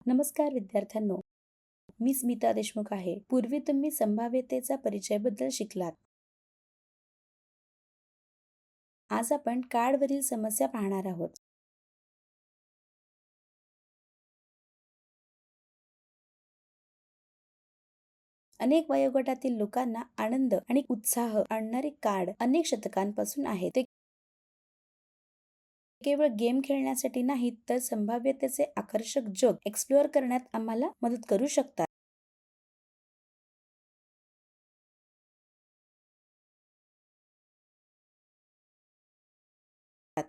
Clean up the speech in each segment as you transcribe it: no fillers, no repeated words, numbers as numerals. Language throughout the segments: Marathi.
नमस्कार विद्यार्थ्यांनो, मी स्मिता देशमुख आहे. पूर्वी तुम्ही संभाव्यतेचा परिचयबद्दल शिकलात. आज आपण कार्डवरील समस्या पाहणार आहोत. अनेक वयोगटातील लोकांना आनंद आणि उत्साह आणणारे कार्ड अनेक शतकांपासून आहेत. ते केवळ गेम खेळण्यासाठी नाहीत, तर संभाव्यतेचे आकर्षक जग एक्सप्लोअर करण्यात आम्हाला मदत करू शकतात.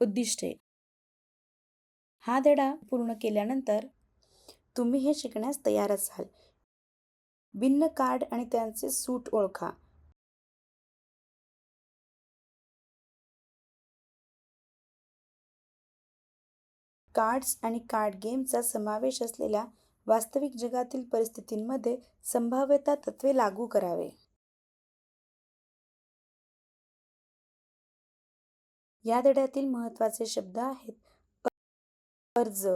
उद्दिष्टे. हा धडा पूर्ण केल्यानंतर तुम्ही हे शिकण्यास तयार असाल. भिन्न कार्ड आणि त्यांचे सूट ओळखा. कार्ड्स आणि कार्ड गेमचा समावेश असलेल्या वास्तविक जगातील परिस्थितींमध्ये संभाव्यता तत्त्वे लागू करावे. या धड्यातील महत्त्वाचे शब्द आहेत अर्ज,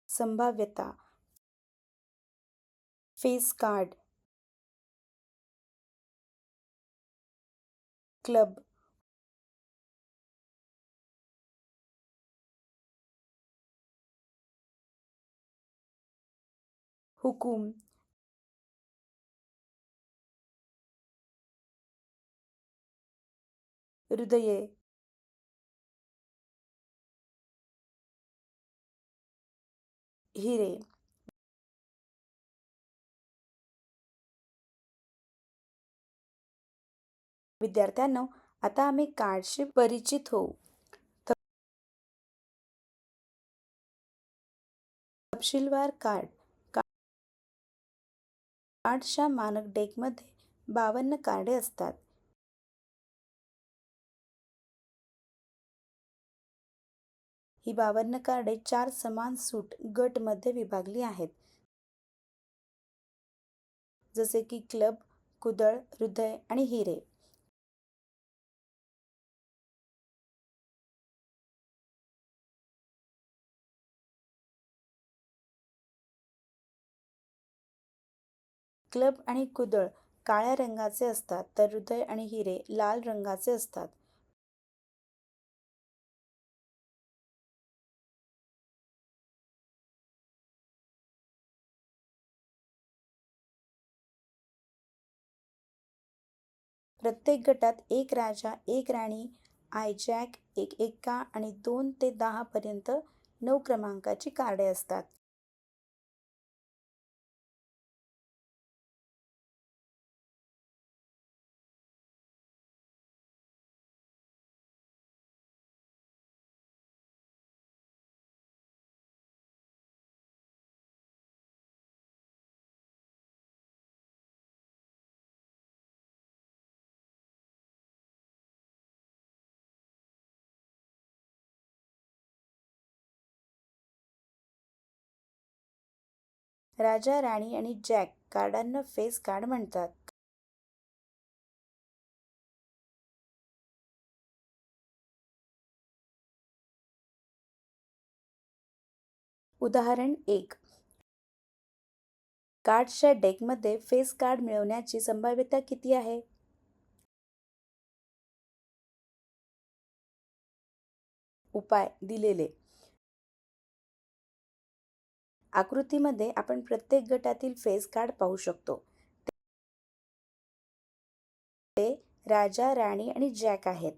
संभाव्यता, फेस कार्ड, क्लब, हुकूम, हृदये, हिरे. विद्यार्थ्यांनो, आता आम्ही कार्डशी परिचित होऊ. तपशीलवार कार्ड. कार्ड्सच्या मानक डेकमध्ये 52 कार्डे असतात. ही 52 कार्डे 4 समान सूट गट मध्ये विभागली आहेत, जसे की क्लब, कुदळ, हृदय आणि हिरे. क्लब आणि कुदळ काळ्या रंगाचे असतात, तर हृदय आणि हिरे लाल रंगाचे असतात. प्रत्येक गटात एक राजा, एक राणी, आयजॅक, एक एक्का आणि 2 ते 10 पर्यंत 9 क्रमांकाची कार्डे असतात. राजा, राणी आणि जॅक कार्डांना फेस कार्ड म्हणतात. उदाहरण 1. कार्ड्सच्या डेकमध्ये फेस कार्ड मिळवण्याची संभाव्यता किती आहे? उपाय दिलेले. आकृतीमध्ये आपण प्रत्येक गटातील फेस कार्ड पाहू शकतो. ते राजा, राणी आणि जॅक आहेत.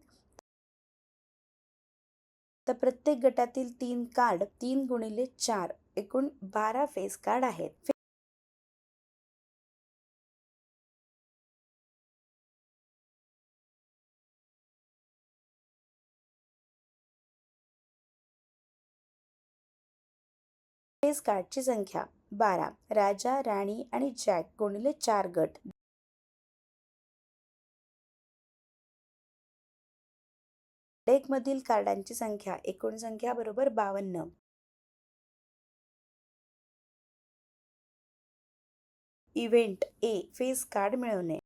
तर प्रत्येक गटातील 3 कार्ड 3 गुणिले 4 एकूण 12 फेस कार्ड आहेत. फेस कार्डची संख्या 12. राजा, राणी आणि जॅक गुणिले 4 गट. डेकमधील कार्डांची संख्या एकूण संख्या बरोबर 52. इव्हेंट ए. फेस कार्ड मिळवणे.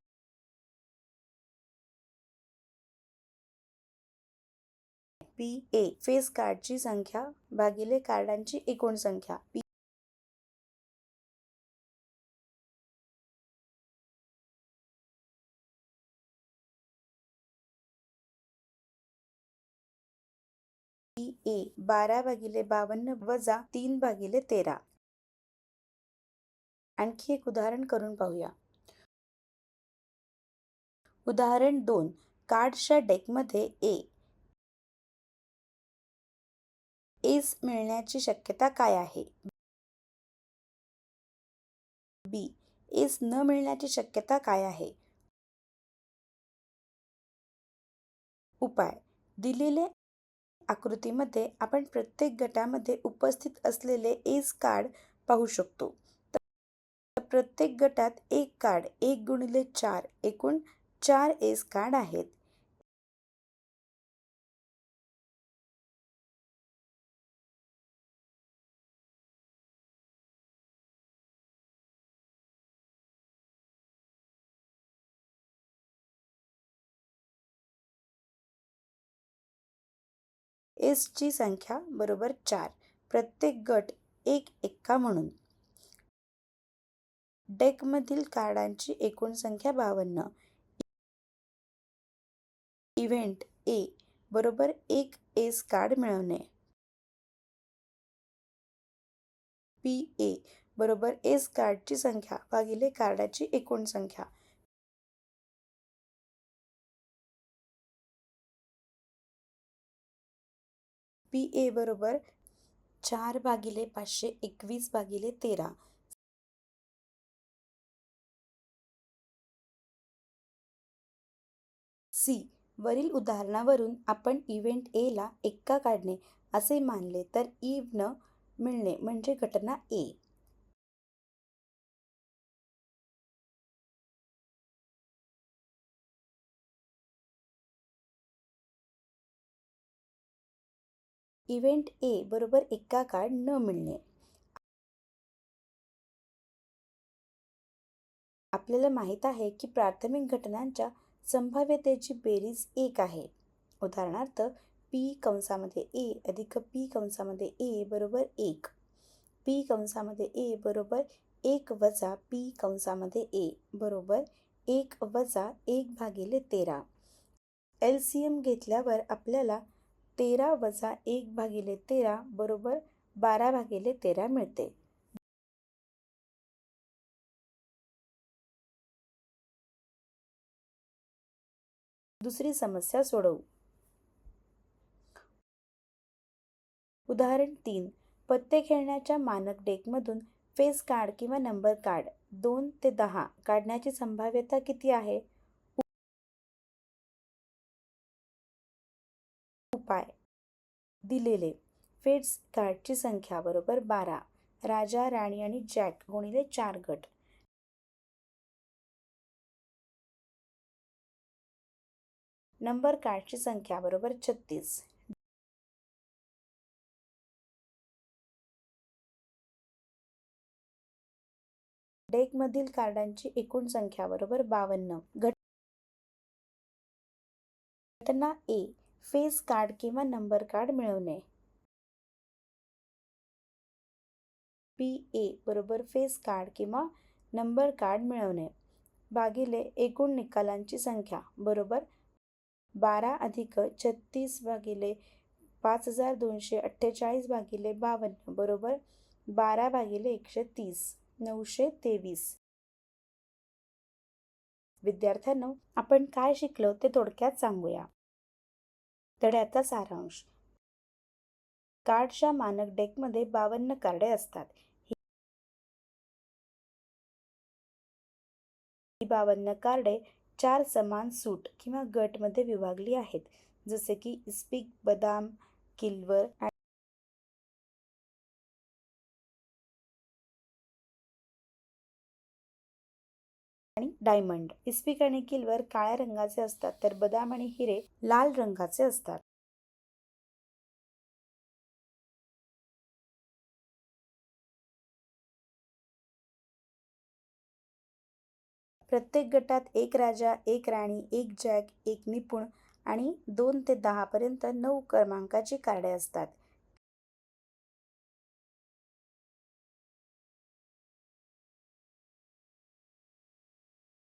PA फेस कार्डची संख्या भागिले कार्डांची एकूण संख्या. PA 12/52 वजा 3/13. आणखी एक उदाहरण करून पाहूया. उदाहरण 2. कार्ड्सच्या डेकमध्ये एस मिळण्याची शक्यता काय आहे? B एस न मिळण्याची शक्यता काय आहे? उपाय. दिलेले आकृतीमध्ये आपण प्रत्येक गटामध्ये उपस्थित असलेले एस कार्ड पाहू शकतो. तर प्रत्येक गटात एक कार्ड 1 × 4 एकूण 4 एस कार्ड आहेत. एसची संख्या बरोबर 4. प्रत्येक गट 1 एक्का म्हणून. डेकमधील कार्डांची एकूण संख्या 52. इव्हेंट ए बरोबर 1 एस कार्ड मिळवणे. PA बरोबर एस कार्डची संख्या भागिले कार्डाची एकूण संख्या. PA बरोबर 4/521/13. C वरील उदाहरणावरून आपण इव्हेंट ए ला एक्का काढणे असे मानले तर न मिळणे म्हणजे घटना A. इव्हेंट ए बरोबर एक्का कार्ड न मिळणे. आपल्याला माहित आहे की प्राथमिक घटनांच्या संभाव्यतेची बेरीज 1 आहे. उदाहरणार्थ P कंसामध्ये A अधिक P कंसामध्ये A बरोबर 1. P कंसामध्ये A बरोबर 1 वजा P कंसामध्ये A बरोबर 1 वजा 1/13. LCM घेतल्यावर आपल्याला 13 वजा 1/13 बरोबर 12/13 मिळते. दुसरी समस्या सोडवू. उदाहरण 3. पत्ते खेळण्याच्या मानक डेकमधून फेस कार्ड किंवा नंबर कार्ड 2 ते 10 काढण्याची संभाव्यता किती आहे? उपाय. दिलेले फेस कार्डची संख्या बरोबर 12. राजा, राणी आणि जॅक गुणिले 4 गट. नंबर कार्डची संख्या बरोबर 36. डेकमधील कार्डांची एकूण संख्या बरोबर 52. घटना A फेस कार्ड किंवा नंबर कार्ड मिळवणे. PA बरोबर फेस कार्ड किंवा नंबर कार्ड मिळवणे भागिले एकूण निकालांची संख्या बरोबर 12 अधिक 36 भागिले 5248/52 बरोबर 12/130 923. विद्यार्थ्यांनो, आपण काय शिकलो ते थोडक्यात सांगूया. धड्याचा सारांश. कार्डच्या मानक डेकमध्ये 52 कार्डे असतात. ही 52 कार्डे 4 समान सूट किंवा गट मध्ये विभागली आहेत, जसे की इस्पिक, बदाम, किल्वर आणि डायमंड. इस्पिक आणि किल्वर काळ्या रंगाचे असतात तर बदाम आणि हिरे लाल रंगाचे असतात. प्रत्येक गटात एक राजा, एक राणी, एक जॅक, एक निपुण आणि 2 ते 10 पर्यंत 9 क्रमांकाची कार्डे असतात.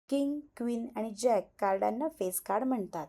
किंग, क्वीन आणि जॅक कार्डांना फेस कार्ड म्हणतात.